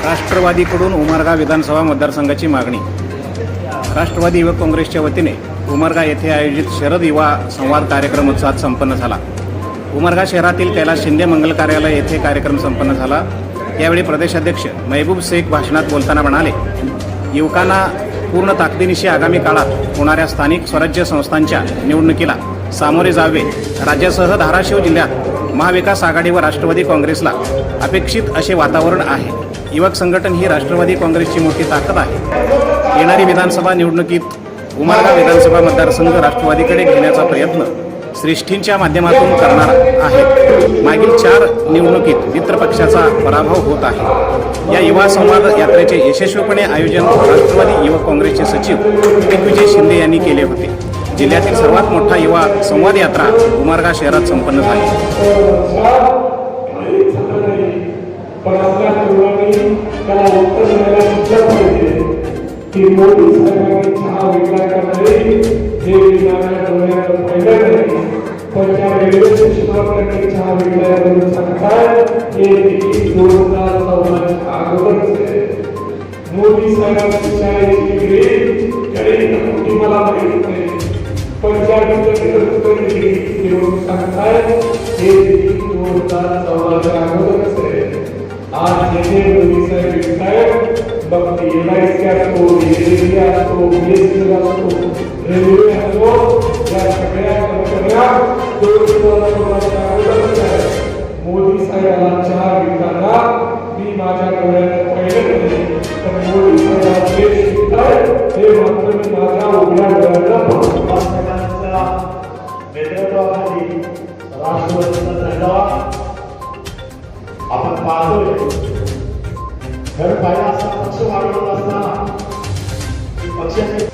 राष्ट्रवादीकडून उमरगा विधानसभा मतदारसंघाची मागणी. राष्ट्रवादी युवक काँग्रेसच्या वतीने उमरगा येथे आयोजित शरद युवा संवाद कार्यक्रम उत्साहात संपन्न झाला. उमरगा शहरातील कैलास शिंदे मंगल कार्यालय येथे कार्यक्रम संपन्न झाला. यावेळी प्रदेशाध्यक्ष महबूब शेख भाषणात बोलताना म्हणाले, युवकांना पूर्ण ताकदीनिशी आगामी काळात होणाऱ्या स्थानिक स्वराज्य संस्थांच्या निवडणुकीला सामोरे जावे. राज्यासह धाराशिव जिल्ह्यात महाविकास आघाडी व राष्ट्रवादी काँग्रेसला अपेक्षित असे वातावरण आहे. युवक संघटन ही राष्ट्रवादी काँग्रेसची मोठी ताकद आहे. येणारी विधानसभा निवडणुकीत उमरगा विधानसभा मतदारसंघ राष्ट्रवादीकडे घेण्याचा प्रयत्न श्रेष्ठींच्या माध्यमातून करणार आहे. मागील 4 निवडणुकीत मित्रपक्षाचा पराभव होत आहे. या युवा संवाद यात्रेचे यशस्वीपणे आयोजन राष्ट्रवादी युवक काँग्रेसचे सचिव दिग्विजय शिंदे यांनी केले होते. जिल्ह्यातील सर्वात मोठा युवा संवाद यात्रा उमरगा शहरात संपन्न झाली. मोदी साहेबांची आज येथे मोदी साहेब बघते LIC असतो, रेल्वे असतो, BSNL असतो, रेल्वे असतो, या सगळ्या कंपन्या मोदी साहेबांना चहा विकताना मी माझ्या डोळ्यात पाहिलं, तर मोदी साहेबांना देश विकतायत हे मात्र मी माझ्या उघड्या डोळ्यात नेतृत्वाखाली राष्ट्रवादीचा झेंडा आपण पाहतोय. घर पाहिला असता पक्ष वाढवत असताना पक्षाचे